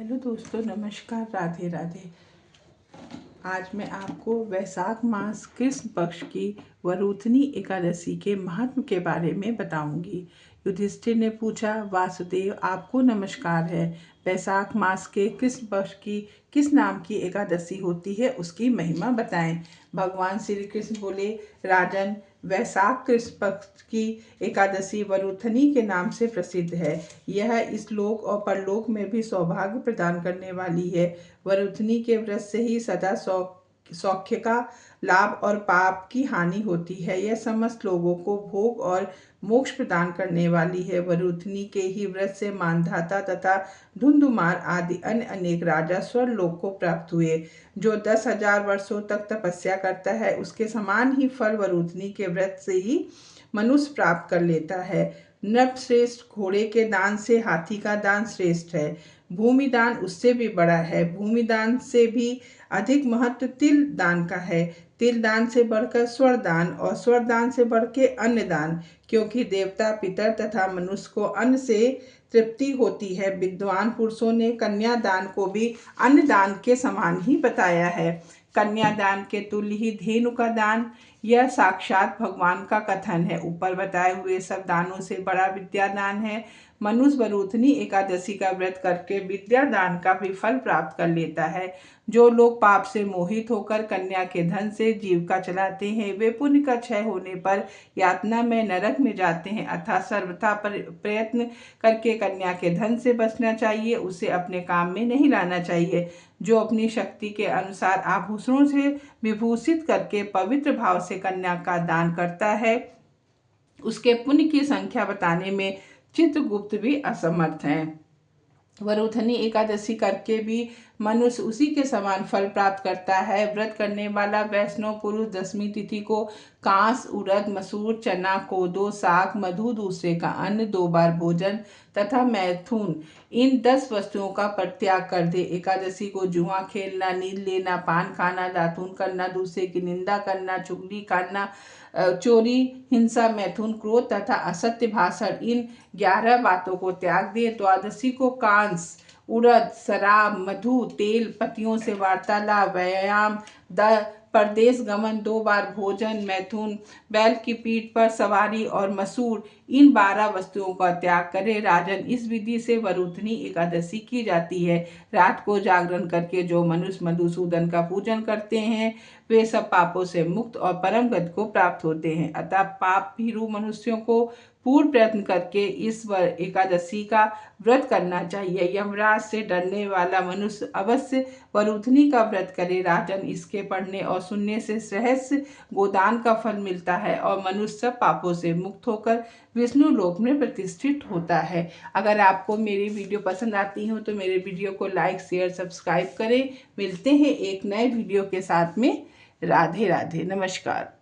Hello दोस्तों, नमस्कार, राधे राधे। आज मैं आपको वैशाख मास कृष्ण पक्ष की वरुथनी एकादशी के महत्व के बारे में बताऊंगी। युधिष्ठिर ने पूछा, वासुदेव आपको नमस्कार है। वैशाख मास के कृष्ण पक्ष की किस नाम की एकादशी होती है, उसकी महिमा बताएं। भगवान श्री कृष्ण बोले, राजन, वैशाख कृष्ण पक्ष की एकादशी वरुथनी के नाम से प्रसिद्ध है। यह इस लोक और परलोक में भी सौभाग्य प्रदान करने वाली है। वरुथनी के व्रत से ही सदा सौख्य का लाभ और पाप की हानि होती है। यह समस्त लोगों को भोग और मोक्ष प्रदान करने वाली है। वरुथनी के ही व्रत से मानधाता तथा धुंधुमार आदि अन्य अनेक राजा स्वर्लोक को प्राप्त हुए। जो 10,000 वर्षों तक तपस्या करता है, उसके समान ही फल वरुथनी के व्रत से ही मनुष्य प्राप्त कर लेता है। नृप श्रेष्ठ घोड़े के दान से हाथी का दान श्रेष्ठ है। भूमि दान उससे भी बड़ा है। भूमि दान से भी अधिक महत्व तिल दान का है। तिल दान से बढ़कर स्वर दान और स्वर दान से बढ़ के अन्न दान, क्योंकि देवता, पितर तथा मनुष्य को अन्न से तृप्ति होती है। विद्वान पुरुषों ने कन्या दान को भी अन्न दान के समान ही बताया है। कन्यादान के तुल्य ही धेनु का दान, यह साक्षात भगवान का कथन है। ऊपर बताए हुए सब दानों से बड़ा विद्यादान है। मनुष्य वरुथनी एकादशी का व्रत करके विद्यादान का भी फल प्राप्त कर लेता है। जो लोग पाप से मोहित होकर कन्या के धन से जीविका चलाते हैं, वे पुण्य का क्षय होने पर यातना में नरक में जाते हैं। अर्थात सर्वथा प्रयत्न करके कन्या के धन से बचना चाहिए, उसे अपने काम में नहीं लाना चाहिए। जो अपनी शक्ति के अनुसार आभूषणों से विभूषित करके पवित्र भाव से कन्या का दान करता है, उसके पुण्य की संख्या बताने में चित्रगुप्त भी असमर्थ हैं। वरुथनी एकादशी करके भी मनुष्य उसी के समान फल प्राप्त करता है। व्रत करने वाला वैष्णव पुरुष दशमी तिथि को कांस, उड़द, मसूर, चना, कोदो, साग, मधु, दूसरे का अन्न, 2 बार भोजन तथा मैथुन, इन 10 वस्तुओं का परित्याग कर दे। एकादशी को जुआ खेलना, नींद लेना, पान खाना, दातून करना, दूसरे की निंदा करना, चुगली करना, चोरी, हिंसा, मैथुन, क्रोध तथा असत्य भाषण, इन 11 बातों को त्याग दे। द्वादशी को कांस, उड़द, शराब, मधु, तेल, पतियों से वार्तालाप, व्यायाम, परदेश गमन, 2 बार भोजन, मैथुन, बैल की पीठ पर सवारी और मसूर, इन 12 वस्तुओं का त्याग करे। राजन, इस विधि से वरुथनी एकादशी की जाती है। रात को जागरण करके जो मनुष्य मधुसूदन का पूजन करते हैं, वे सब पापों से मुक्त और परम गति को प्राप्त होते हैं। अतः पाप भीरू मनुष्यों को पूर्ण प्रयत्न करके इस एकादशी का व्रत करना चाहिए। यमराज से डरने वाला मनुष्य अवश्य वरुथनी का व्रत करे। राजन, इसके पढ़ने और सुनने से सहस्र गोदान का फल मिलता है और मनुष्य सब पापों से मुक्त होकर विष्णु लोक में प्रतिष्ठित होता है। अगर आपको मेरी वीडियो पसंद आती हो तो मेरे वीडियो को लाइक, शेयर, सब्सक्राइब करें। मिलते हैं एक नए वीडियो के साथ में। राधे राधे, नमस्कार।